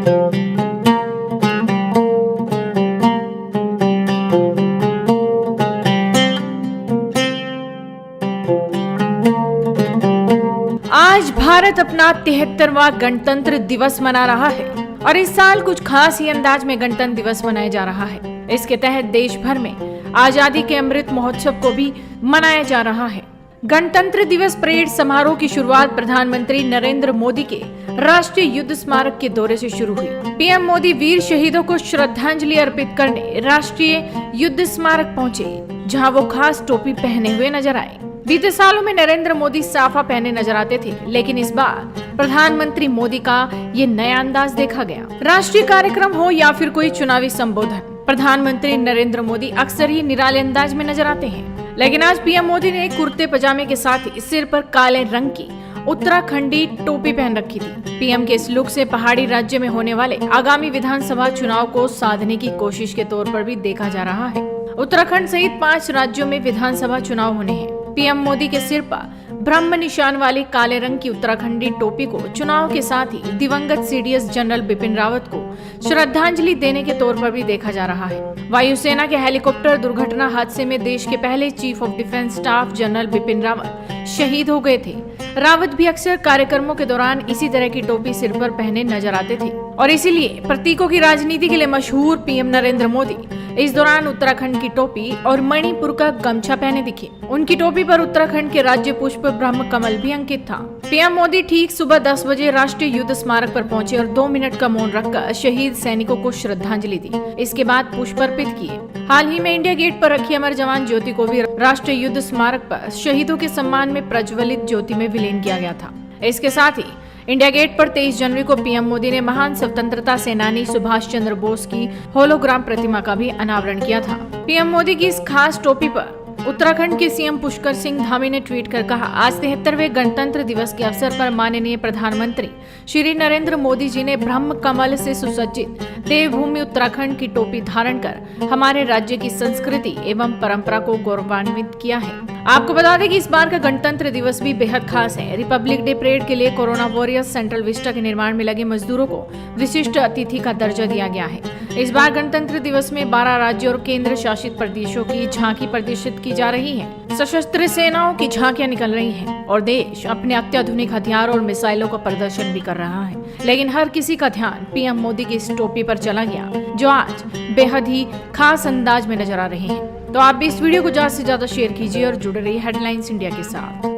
आज भारत अपना 73वां गणतंत्र दिवस मना रहा है और इस साल कुछ खास ही अंदाज में गणतंत्र दिवस मनाया जा रहा है। इसके तहत देश भर में आजादी के अमृत महोत्सव को भी मनाया जा रहा है। गणतंत्र दिवस परेड समारोह की शुरुआत प्रधानमंत्री नरेंद्र मोदी के राष्ट्रीय युद्ध स्मारक के दौरे से शुरू हुई। पीएम मोदी वीर शहीदों को श्रद्धांजलि अर्पित करने राष्ट्रीय युद्ध स्मारक पहुंचे, जहां वो खास टोपी पहने हुए नजर आए। बीते सालों में नरेंद्र मोदी साफा पहने नजर आते थे, लेकिन इस बार प्रधानमंत्री मोदी का ये नया अंदाज देखा गया। राष्ट्रीय कार्यक्रम हो या फिर कोई चुनावी संबोधन, प्रधानमंत्री नरेंद्र मोदी अक्सर ही निराले अंदाज में नजर आते हैं। लेकिन आज पीएम मोदी ने कुर्ते पजामे के साथ ही सिर पर काले रंग की उत्तराखंडी टोपी पहन रखी थी। पीएम के इस लुक से पहाड़ी राज्य में होने वाले आगामी विधानसभा चुनाव को साधने की कोशिश के तौर पर भी देखा जा रहा है। उत्तराखंड सहित 5 राज्यों में विधानसभा चुनाव होने हैं। पीएम मोदी के सिर पर ब्रह्म निशान वाली काले रंग की उत्तराखंडी टोपी को चुनाव के साथ ही दिवंगत सीडीएस जनरल बिपिन रावत को श्रद्धांजलि देने के तौर पर भी देखा जा रहा है। वायुसेना के हेलीकॉप्टर दुर्घटना हादसे में देश के पहले chief of defence staff general Bipin Rawat शहीद हो गए थे। रावत भी अक्सर कार्यक्रमों के दौरान इसी तरह की टोपी सिर पर पहने नजर आते थे और इसीलिए प्रतीकों की राजनीति के लिए मशहूर पीएम नरेंद्र मोदी इस दौरान उत्तराखंड की टोपी और मणिपुर का गमछा पहने दिखे। उनकी टोपी पर उत्तराखंड के राज्य पुष्प ब्रह्म कमल भी अंकित था। पीएम मोदी ठीक सुबह 10 बजे राष्ट्रीय युद्ध स्मारक पर पहुंचे और 2 मिनट का मौन रखकर शहीद सैनिकों को श्रद्धांजलि दी। इसके बाद पुष्प अर्पित किए। हाल ही में इंडिया गेट पर रखी अमर जवान ज्योति को भी राष्ट्रीय युद्ध स्मारक पर शहीदों के सम्मान में प्रज्वलित ज्योति में विलीन किया गया था। इसके साथ ही इंडिया गेट पर 23 जनवरी को पीएम मोदी ने महान स्वतंत्रता सेनानी सुभाष चंद्र बोस की होलोग्राम प्रतिमा का भी अनावरण किया था। पीएम मोदी की इस खास टोपी पर उत्तराखंड के सीएम पुष्कर सिंह धामी ने ट्वीट कर कहा, आज 73वें गणतंत्र दिवस के अवसर पर माननीय प्रधानमंत्री श्री नरेंद्र मोदी जी ने ब्रह्म कमल से सुसज्जित देवभूमि उत्तराखंड की टोपी धारण कर हमारे राज्य की संस्कृति एवं परंपरा को गौरवान्वित किया है। आपको बता दें कि इस बार का गणतंत्र दिवस भी बेहद खास है। रिपब्लिक डे परेड के लिए कोरोना वॉरियर्स सेंट्रल विस्टा के निर्माण में लगे मजदूरों को विशिष्ट अतिथि का दर्जा दिया गया है। इस बार गणतंत्र दिवस में 12 राज्यों और केंद्र शासित प्रदेशों की झांकी प्रदर्शित की जा रही है। सशस्त्र सेनाओं की झांकियां निकल रही हैं और देश अपने अत्याधुनिक हथियार और मिसाइलों का प्रदर्शन भी कर रहा है। लेकिन हर किसी का ध्यान पीएम मोदी की इस टोपी पर चला गया, जो आज बेहद ही खास अंदाज में नजर आ रही है। तो आप भी इस वीडियो को ज्यादा से ज्यादा शेयर कीजिए और जुड़े रहिए हेडलाइंस इंडिया के साथ।